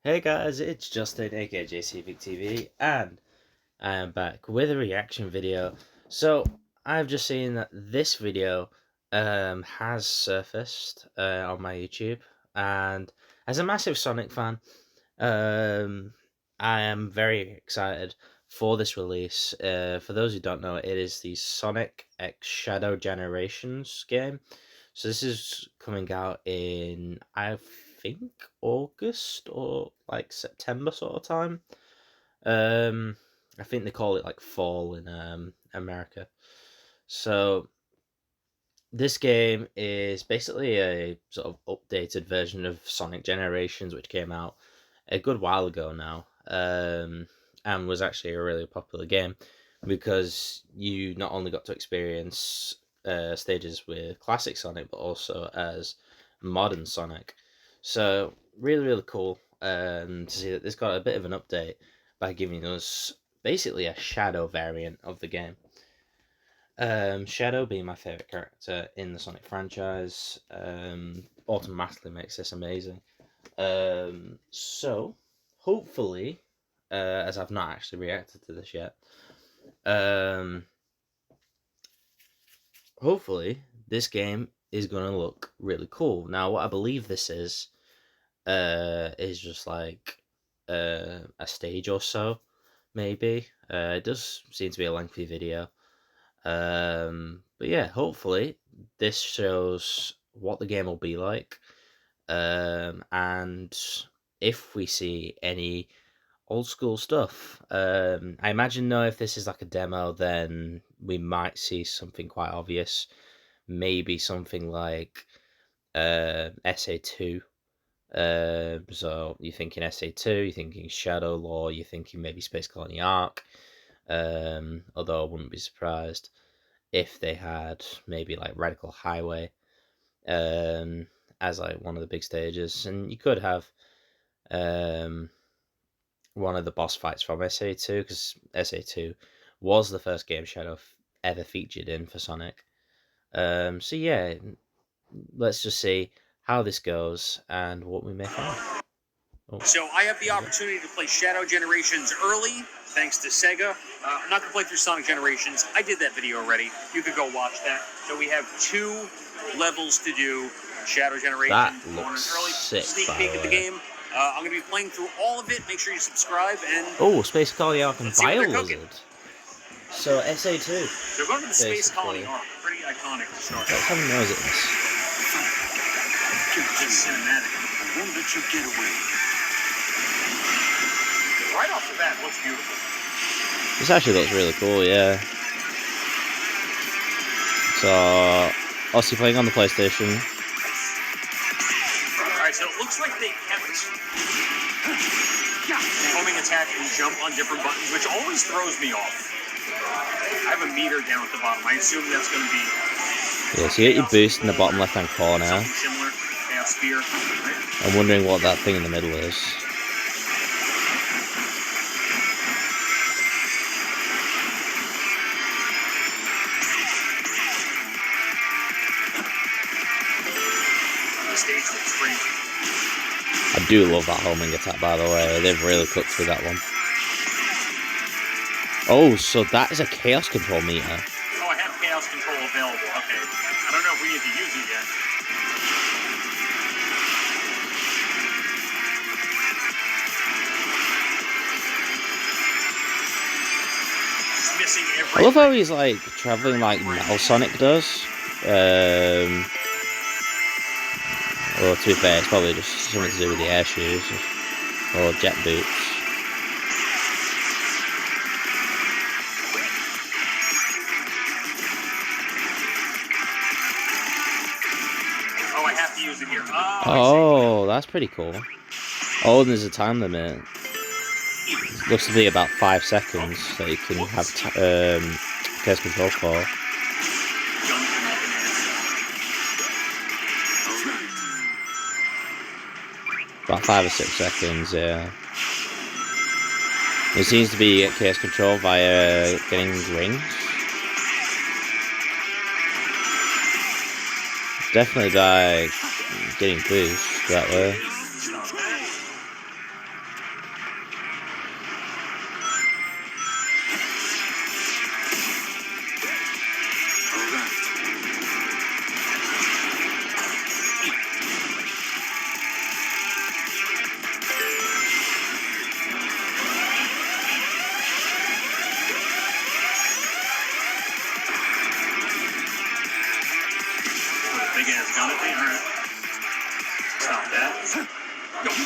Hey guys, it's Justin aka JCVicTV, and I am back with a reaction video. So I've just seen that this video has surfaced on my YouTube, and as a massive Sonic fan, um, I am very excited for this release. For those who don't know, it is the Sonic X Shadow Generations game. So this is coming out in, I think, August or like September sort of time. Um, I think they call it like fall in America. So this game is basically a sort of updated version of Sonic Generations, which came out a good while ago now, and was actually a really popular game because you not only got to experience stages with classic Sonic, but also as modern Sonic. So really cool to see that this got a bit of an update by giving us basically a shadow variant of the game. Shadow being my favorite character in the Sonic franchise, automatically makes this amazing. So hopefully, as I've not actually reacted to this yet, um, hopefully this game is gonna look really cool. Now, what I believe this is just like a stage or so, maybe. It does seem to be a lengthy video. But yeah, hopefully this shows what the game will be like. And if we see any old school stuff, I imagine though if this is like a demo, then we might see something quite obvious. Maybe something like SA2. So you're thinking SA2, you're thinking Shadow Law, you're thinking maybe Space Colony Arc. Although I wouldn't be surprised if they had maybe like Radical Highway um, as like one of the big stages, and you could have um, one of the boss fights from SA2 because SA2 was the first game Shadow ever featured in for Sonic. So yeah, let's just see how this goes and what we may find. Oh, So I have the opportunity to play Shadow Generations early, thanks to Sega. I'm not gonna play through Sonic Generations. I did that video already. You could go watch that. So we have 2 levels to do. Shadow Generations. that looks sick, sneak by peek the at the way. game. I'm gonna be playing through all of it. Make sure you subscribe and Oh, Space Colony Arc and let's see what Bio they're cooking. Lizard. So SA2. They're going to the Space Basically. Colony Arc. Pretty iconic to start. Let's have a nose at this. Just cinematic. I won't let you get away. Right off the bat, looks beautiful. This actually looks really cool, yeah. So, also playing on the PlayStation. Alright, so it looks like they kept homing attack and jump on different buttons, which always throws me off. I have a meter down at the bottom. I assume that's going to be... Yeah, so you get your boost in the bottom left-hand corner. Something similar. Chaos Spear. I'm wondering what that thing in the middle is. The stage looks great. I do love that homing attack, by the way. They've really cooked through that one. Oh, so that is a chaos control meter. Oh, I have Chaos Control available. Okay. I don't know if we need to use it yet. Just missing every... I love how he's like traveling like Metal Sonic does. Well, to be fair, it's probably just something to do with the air shoes or jet boots. Oh, I have to use it here. Oh, that's pretty cool. Oh, and there's a time limit. Looks to be about 5 seconds that you can have chaos control for. About 5 or 6 seconds, yeah. It seems to be chaos control via getting rings. Definitely by getting boost that way.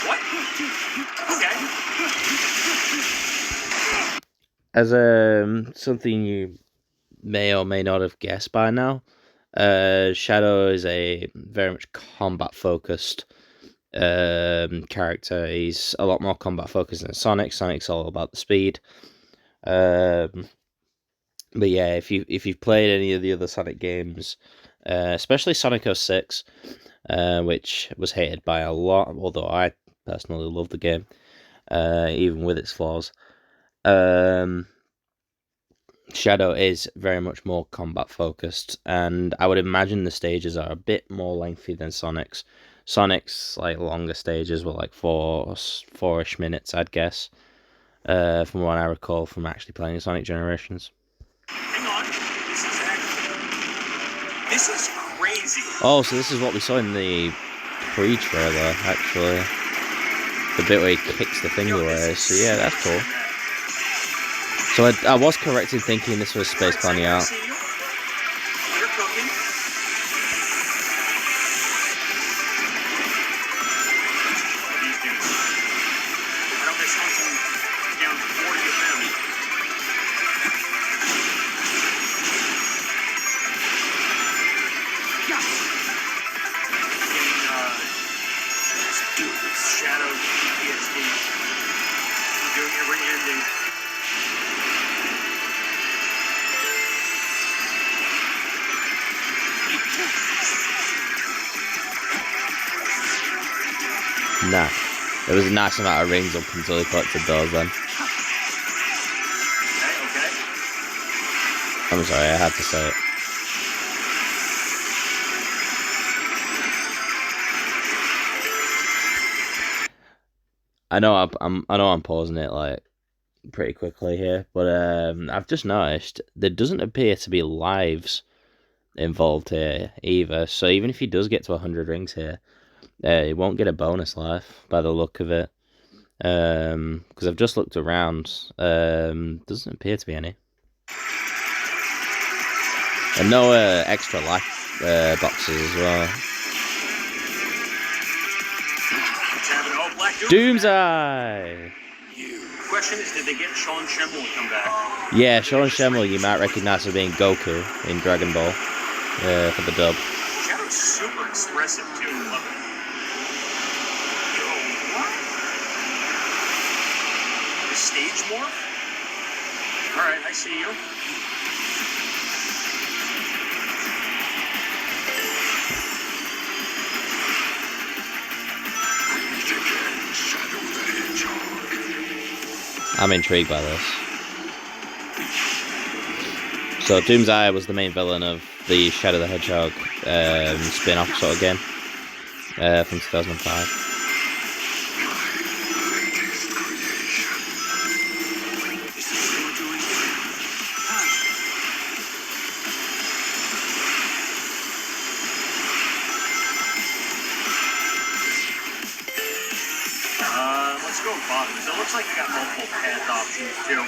What? Okay. As something you may or may not have guessed by now, Shadow is a very much combat focused character. He's a lot more combat focused than Sonic. Sonic's all about the speed. But yeah, if you've played any of the other Sonic games, especially Sonic 06, which was hated by a lot, although I personally love the game, even with its flaws. Shadow is very much more combat focused, and I would imagine the stages are a bit more lengthy than Sonic's. Sonic's like longer stages were like four-ish minutes, I'd guess, from what I recall from actually playing Sonic Generations. Hang on. This is crazy. Oh, so this is what we saw in the pre-trailer, actually. The bit where he kicks the thing away. So yeah, that's cool. So I was correct in thinking this was Space Clown Out. You're cooking. These dudes. I don't miss hunting down 40 of them. Getting Shadow PTSD. Doing every ending. Nah, there was a nice amount of rings up until he collected those then. Okay. I'm sorry, I had to say it. I know I'm pausing it like pretty quickly here, but I've just noticed there doesn't appear to be lives involved here either. So even if he does get to 100 rings here, he won't get a bonus life by the look of it. Because I've just looked around, doesn't appear to be any, and no extra life boxes as well. Doomsday! The question is, did they get Sean Schemmel to come back? Yeah, Sean Schemmel you might recognize as being Goku in Dragon Ball for the dub. Shadow's super expressive too. Love it. Yo, what? The stage morph? Alright, I see you. I'm intrigued by this. So Doomsday was the main villain of the Shadow the Hedgehog spin-off sort of game from 2005. Let's go bottoms. It looks like you got multiple path options too.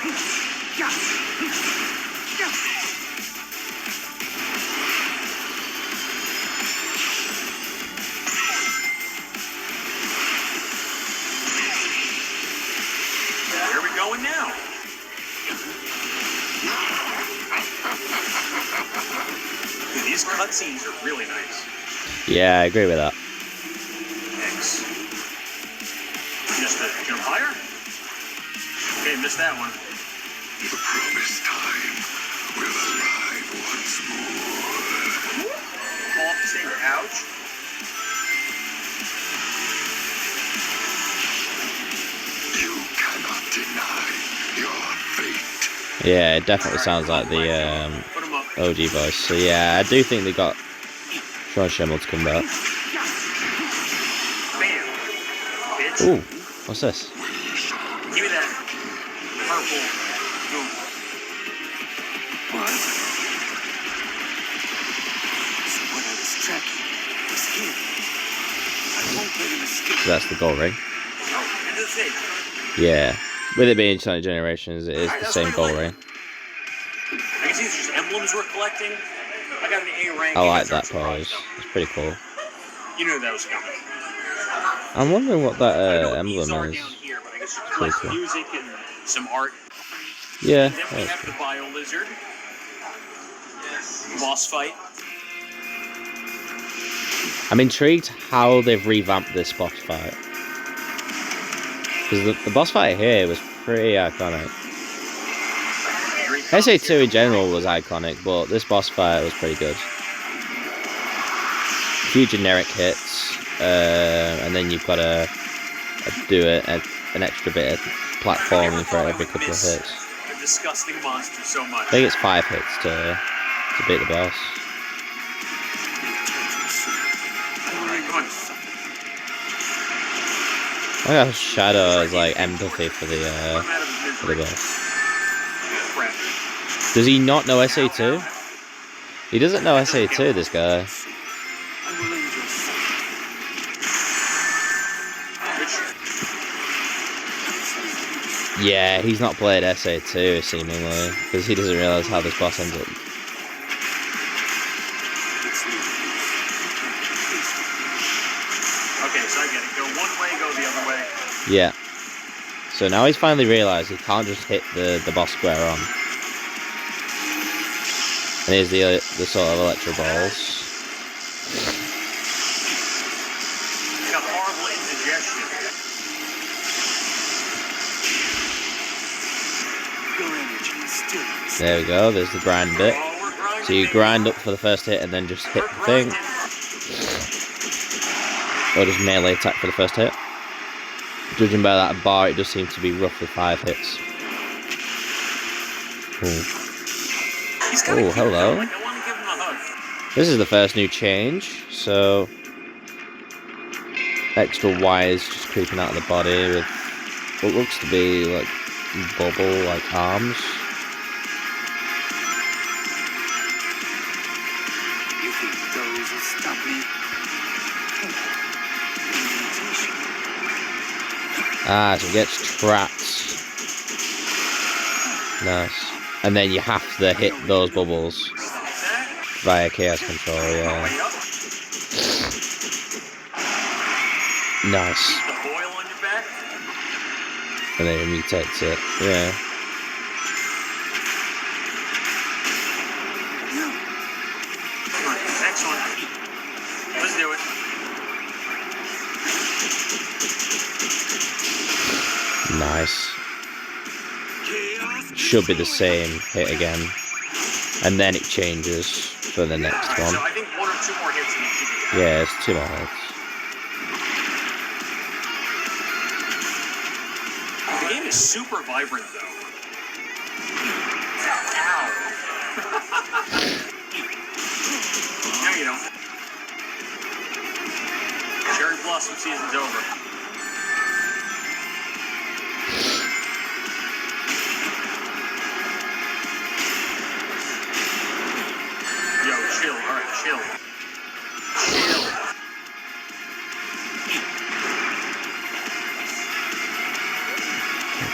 Where are we going now? Dude, these cutscenes are really nice. Yeah, I agree with that. X. Just a jump higher? Okay, missed that one. The promised time will arrive once more. Fall off the same couch? You cannot deny your fate. Yeah, it definitely sounds like the Put 'em up. OG voice. So yeah, I do think they got Sean Schemmel to come back. Bam. Bitch. Ooh, what's this? Give me that purple goop. What? So what I was tracking was him. I won't let him escape. So that's the gold ring. Oh, end of the tape. Yeah, with it being Sonic Generations, it is the same gold ring. I guess these are just emblems we're collecting. I got an A rank. I like that pose. It's pretty cool. You knew that was coming. I'm wondering what that I know what these emblem are is. down here, but I guess it's Pretty like cool. music and some art. Yeah, And then we that's have cool. the Bio Lizard. Boss fight. I'm intrigued how they've revamped this boss fight. Because the boss fight here was pretty iconic. SA2 in general was iconic, but this boss fight was pretty good. A few generic hits, and then you've got to do an extra bit of platforming for every couple of hits. A disgusting monster so much. I think it's 5 hits to beat the boss. I got Shadow as like empathy for the boss. Does he not know SA2? He doesn't know SA2, this guy. Yeah, he's not played SA2 seemingly, because he doesn't realise how this boss ends up. Okay, so I get it. Go one way, go the other way. Yeah. So now he's finally realised he can't just hit the boss square on. And here's the sort of electro balls. A horrible indigestion. There we go, there's the grind bit. So you grind up for the first hit and then just hit the thing. Or just melee attack for the first hit. Judging by that bar, it does seem to be roughly 5 hits. Oh, hello. This is the first new change, so extra wires just creeping out of the body with what looks to be like bubble like arms. You think those will stop me? Ah, so it gets trapped. Nice. And then you have to hit those bubbles via chaos control, yeah. Nice. And then it mutates it, yeah. Next one. Let's do it. Nice. Should be the same hit again. And then it changes for the next one. So I think 1 or 2 more hits and it should be. Yeah, it's 2 more hits. The game is super vibrant, though. Ow. No, you don't. Cherry Blossom season's over. Yo, chill. All right, chill. Chill.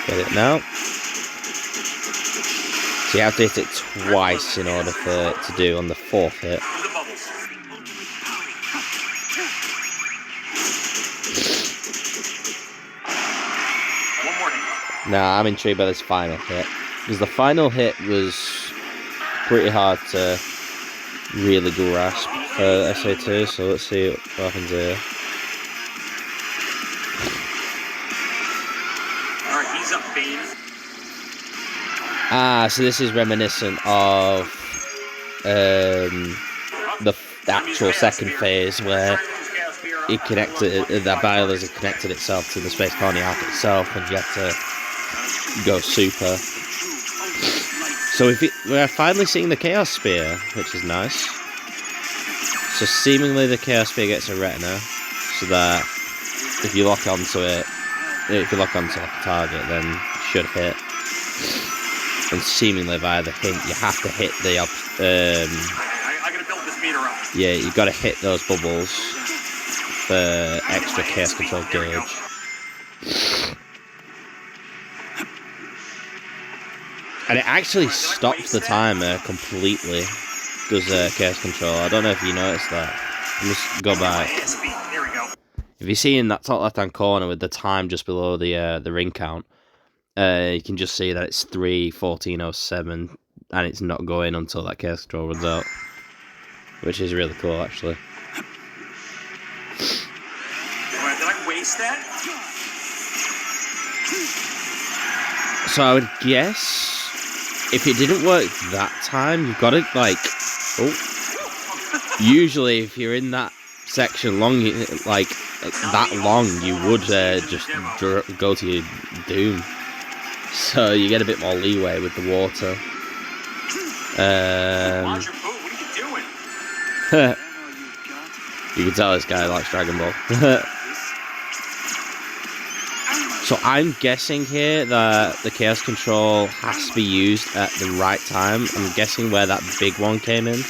Get it now. So you have to hit it twice in order for it to do on the 4th hit. The bubbles. One more hit. Now I'm intrigued by this final hit. Because the final hit was pretty hard to really grasp for SA2, so let's see what happens here. Alright, he's up, Bane. Ah, so this is reminiscent of the actual second phase where it connected, that Biolizard connected itself to the Space Colony Arc itself, and you have to go super. So we're finally seeing the Chaos Spear, which is nice. So seemingly the Chaos Spear gets a retina, so that if you lock onto it, if you lock onto like a target, then it should hit. And seemingly via the hint, you have to hit the I gotta build this meter up. yeah, you got to hit those bubbles for extra chaos control gauge. And it actually stops the timer completely. Does chaos control? I don't know if you noticed that. Just go back. There we go. If you see in that top left-hand corner with the time just below the ring count, you can just see that it's 3:14:07, and it's not going until that chaos control runs out, which is really cool, actually. Alright, did I waste that? So I would guess if it didn't work that time, you've got to like. Oh, usually if you're in that section long, like that long, you would just go to your doom. So you get a bit more leeway with the water. Watch your boot. What are you doing? You can tell this guy likes Dragon Ball. So I'm guessing here that the Chaos Control has to be used at the right time. I'm guessing where that big one came in.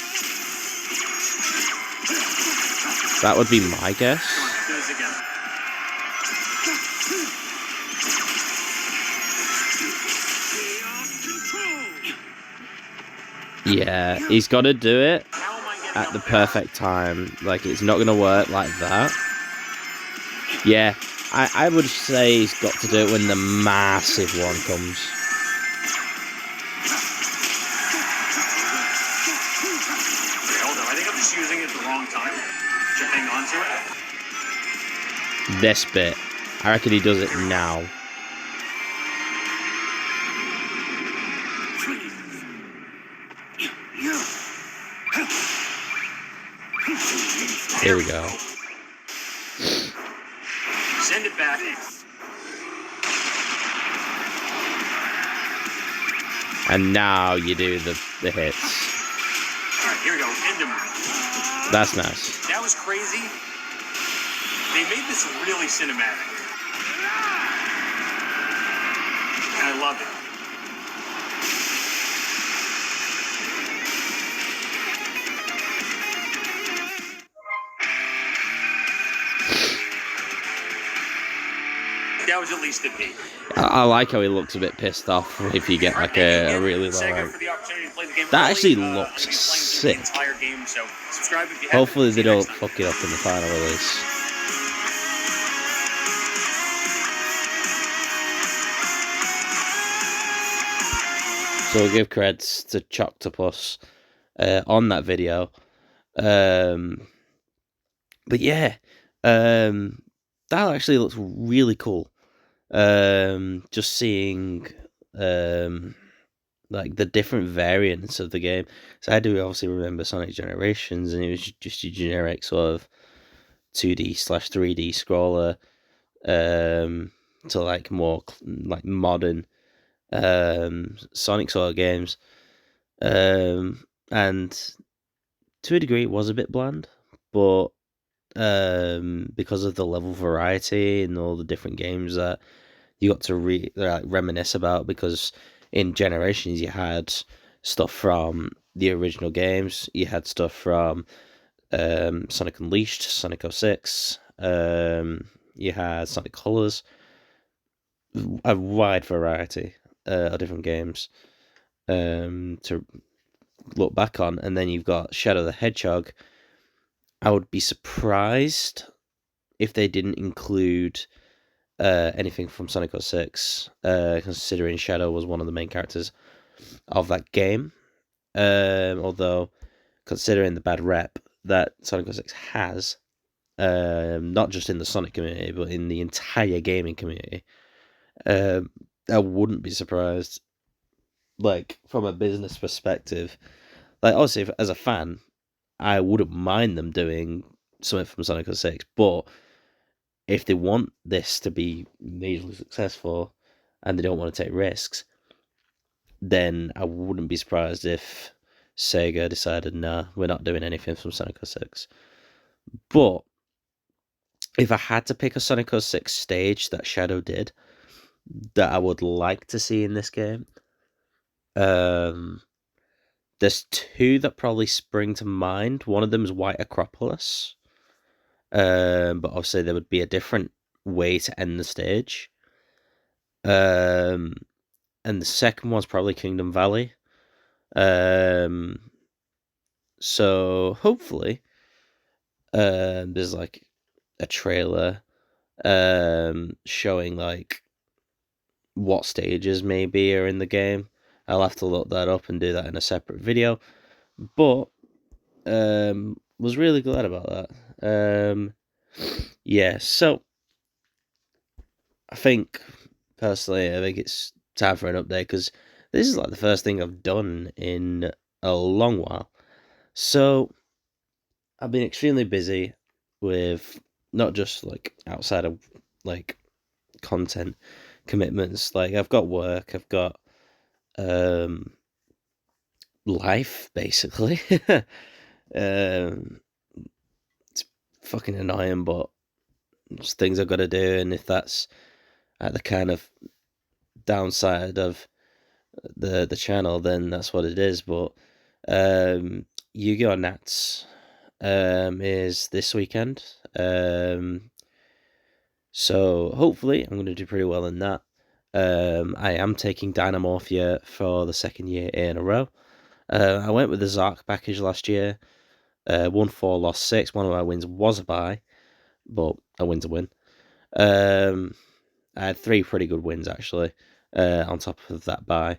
That would be my guess. Do this again. Yeah, he's got to do it How am I getting at up the there? perfect time. Like, it's not going to work like that. Yeah, I would say he's got to do it when the massive one comes. Okay, hold on. I think I'm just using it at the wrong time. Should hang on to it. This bit. I reckon he does it now. Here we go. Send it back. And now you do the hits. Alright, here we go. End him. That's nice. That was crazy. They made this really cinematic. And I love it. That was at least a peak. I like how he looks a bit pissed off if you get like a really low Sega rank. for the opportunity to play the game That early. actually I'm looks gonna be playing through sick. the entire game, so subscribe if you haven't. Hopefully See they you don't next time. fuck it up in the final release. So we'll give creds to Chocktapus on that video. But yeah, that actually looks really cool. Just seeing like the different variants of the game. So I do obviously remember Sonic Generations, and it was just your generic sort of 2D/3D scroller, to like more like modern Sonic sort of games, and to a degree it was a bit bland, but because of the level variety and all the different games that you got to like reminisce about, because in Generations you had stuff from the original games, you had stuff from Sonic Unleashed, Sonic 06, you had Sonic Colors, a wide variety of different games to look back on. And then you've got Shadow the Hedgehog. I would be surprised if they didn't include anything from Sonic 06, considering Shadow was one of the main characters of that game. Although, considering the bad rep that Sonic 06 has, not just in the Sonic community, but in the entire gaming community, I wouldn't be surprised. Like, from a business perspective, like, obviously, as a fan, I wouldn't mind them doing something from Sonic 06, but if they want this to be majorly successful and they don't want to take risks, then I wouldn't be surprised if Sega decided, nah, we're not doing anything from Sonic 06. But if I had to pick a Sonic 06 stage that Shadow did that I would like to see in this game, there's two that probably spring to mind. One of them is White Acropolis, but obviously there would be a different way to end the stage. And the second one's probably Kingdom Valley. So hopefully, there's like a trailer showing like what stages maybe are in the game. I'll have to look that up and do that in a separate video. But was really glad about that. Yeah, so I think personally, I think it's time for an update because this is like the first thing I've done in a long while. So I've been extremely busy with not just like outside of like content commitments. Like I've got work, I've got life basically. um, it's fucking annoying, but it's things I've got to do, and if that's at the kind of downside of the channel, then that's what it is. But Yu-Gi-Oh! Nats is this weekend. So hopefully I'm going to do pretty well in that. I am taking Dynamorphia for the second year in a row. I went with the Zark package last year. Won 4, lost 6. One of my wins was a buy, but a win's a win. I had 3 pretty good wins actually, on top of that buy.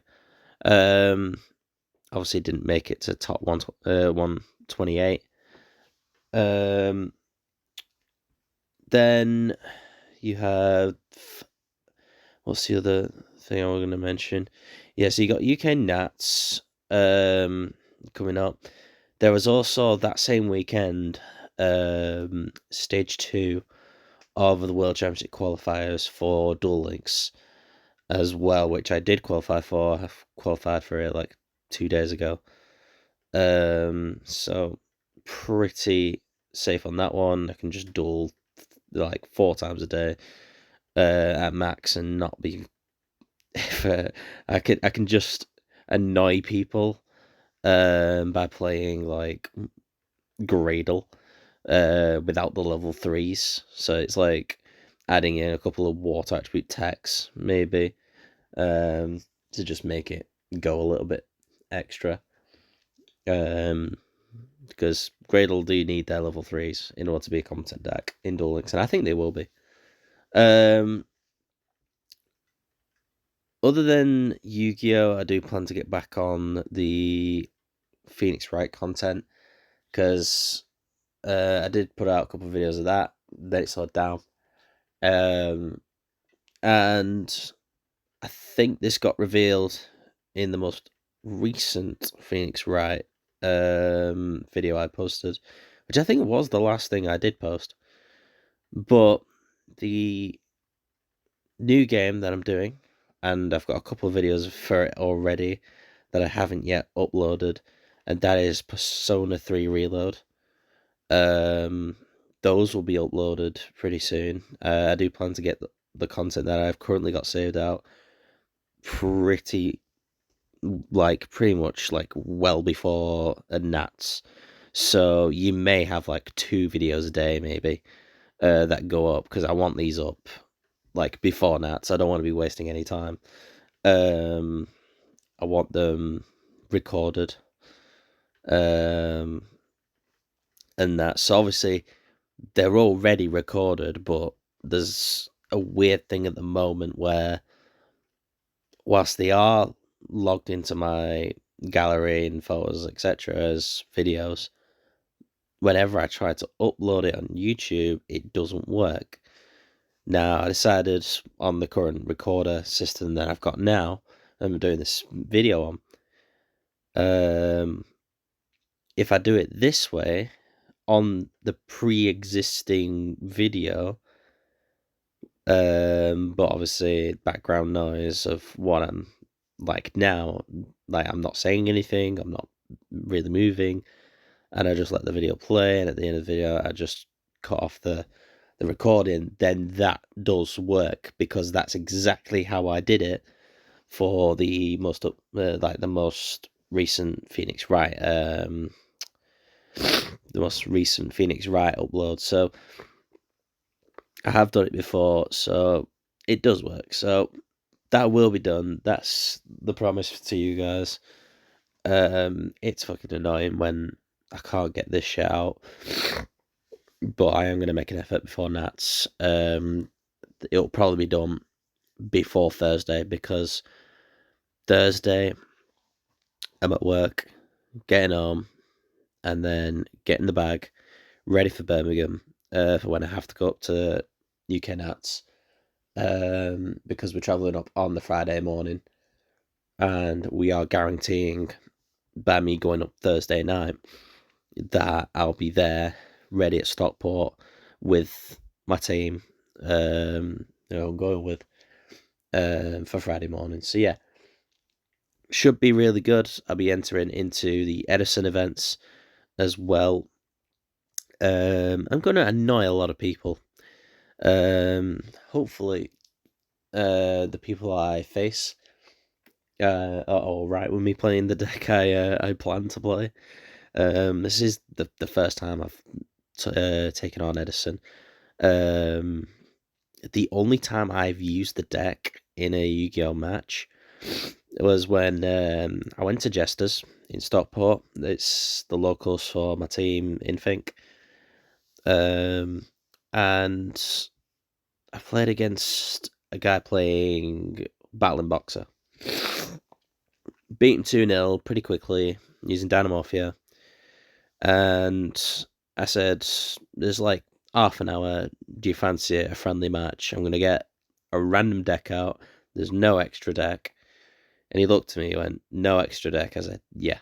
Obviously didn't make it to top 128. Then you have, what's the other thing I was going to mention? Yeah, so you got UK Nats coming up. There was also that same weekend stage 2 of the World Championship qualifiers for Duel Links as well, which I did qualify for. I've qualified for it like 2 days ago. So pretty safe on that one. I can just duel like 4 times a day at max and not be. I can just annoy people by playing like Gradle without the level 3s. So it's like adding in a couple of water attribute techs maybe to just make it go a little bit extra. Because Gradle do need their level 3s in order to be a competent deck in Duel Links, and I think they will be. Other than Yu-Gi-Oh, I do plan to get back on the Phoenix Wright content because I did put out a couple of videos of that. Then it slowed down, and I think this got revealed in the most recent Phoenix Wright video I posted, which I think was the last thing I did post. But the new game that I'm doing, and I've got a couple of videos for it already that I haven't yet uploaded, and that is Persona 3 Reload. Those will be uploaded pretty soon. I do plan to get the content that I've currently got saved out pretty much like well before a Nats. So you may have like 2 videos a day maybe that go up because I want these up like before Nats. I don't want to be wasting any time. I want them recorded. And that. So obviously they're already recorded, but there's a weird thing at the moment where whilst they are logged into my gallery and photos, etc., as videos, whenever I try to upload it on YouTube, it doesn't work. Now, I decided on the current recorder system that I've got now, I'm doing this video on, if I do it this way, on the pre-existing video, but obviously background noise of what I'm like now, like I'm not saying anything, I'm not really moving, and I just let the video play, and at the end of the video I just cut off the recording, then that does work because that's exactly how I did it for the most recent Phoenix Wright upload. So I have done it before, so it does work. So that will be done. That's the promise to you guys. It's fucking annoying when I can't get this shit out. but I am going to make an effort before Nats. It'll probably be done before Thursday, because Thursday I'm at work, getting home, and then getting the bag ready for Birmingham for when I have to go up to UK Nats, because we're travelling up on the Friday morning, and we are guaranteeing by me going up Thursday night that I'll be there ready at Stockport with my team, I'm going with, for Friday morning. So yeah, should be really good. I'll be entering into the Edison events as well. I'm going to annoy a lot of people. Hopefully, the people I face are all right with me playing the deck I plan to play. This is the first time I've taken on Edison. The only time I've used the deck in a Yu-Gi-Oh match was when I went to Jester's in Stockport. It's the locals for my team in Fink. And I played against a guy playing Battling Boxer. Beat him 2-0 pretty quickly using Dynamorphia. And I said, there's like half an hour. Do you fancy a friendly match? I'm going to get a random deck out. There's no extra deck. And he looked at me and went, no extra deck. I said, yeah.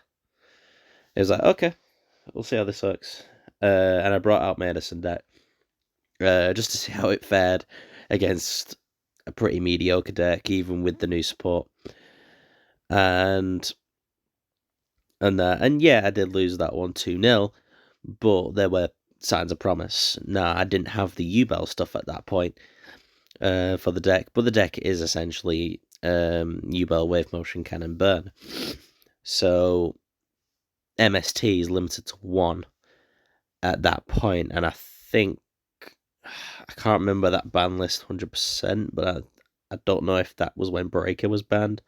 He was like, okay, we'll see how this works. And I brought out my Edison deck just to see how it fared against a pretty mediocre deck, even with the new support. And yeah, I did lose that one 2-0, but there were signs of promise. Now, I didn't have the U-Bell stuff at that point for the deck, but the deck is essentially U-Bell, Wave Motion, Cannon, Burn. So MST is limited to 1 at that point, and I think, I can't remember that ban list 100%, but I don't know if that was when Breaker was banned.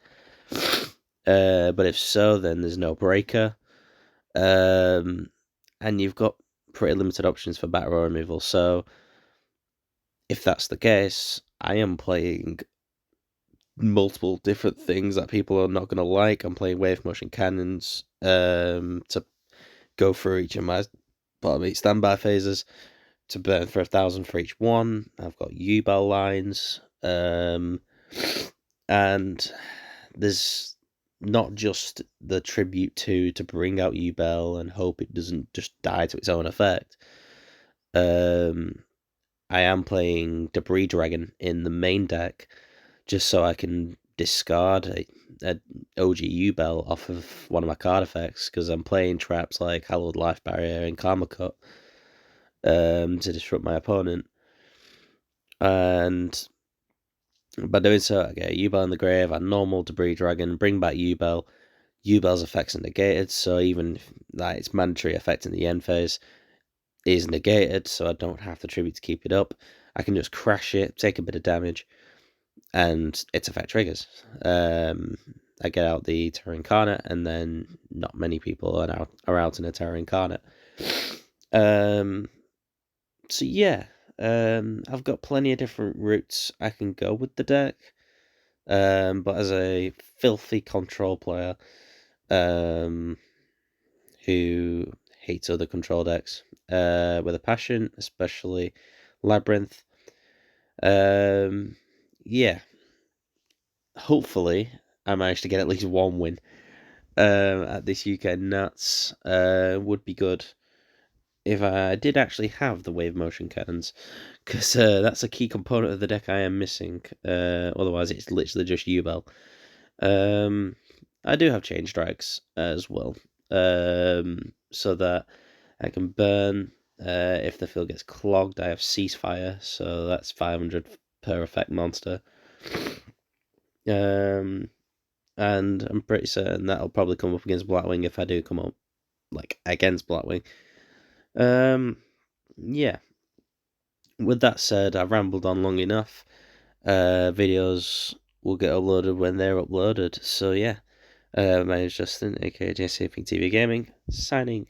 But if so, then there's no Breaker. And you've got pretty limited options for battle removal. So if that's the case, I am playing multiple different things that people are not going to like. I'm playing Wave Motion Cannons to go through each of my standby phases to burn for 1,000 for each one. I've got U-Bell lines. And there's not just the tribute to bring out U-Bell and hope it doesn't just die to its own effect. I am playing Debris Dragon in the main deck just so I can discard a OG U-Bell off of one of my card effects, because I'm playing traps like Hallowed Life Barrier and Karma Cut to disrupt my opponent. And by doing so, I get U-Bell in the grave, I normal Debris Dragon, bring back U-Bell. U-Bell's effects are negated, so even if its mandatory effect in the end phase is negated, so I don't have the tribute to keep it up. I can just crash it, take a bit of damage, and its effect triggers. I get out the Terra Incarnate, and then not many people are out in a Terra Incarnate. So yeah, I've got plenty of different routes I can go with the deck. But as a filthy control player, who hates other control decks with a passion, especially Labyrinth. Yeah. Hopefully, I managed to get at least one win at this UK Nats. Would be good if I did actually have the Wave Motion Cannons, because that's a key component of the deck I am missing. Otherwise, it's literally just U-Bell. I do have Chain Strikes as well, so that I can burn. If the field gets clogged, I have Ceasefire, so that's 500 per effect monster. And I'm pretty certain that'll probably come up against Blackwing if I do come up against Blackwing. Yeah. With that said, I've rambled on long enough. Videos will get uploaded when they're uploaded. So yeah, my name is Justin, aka JCPing TV Gaming, signing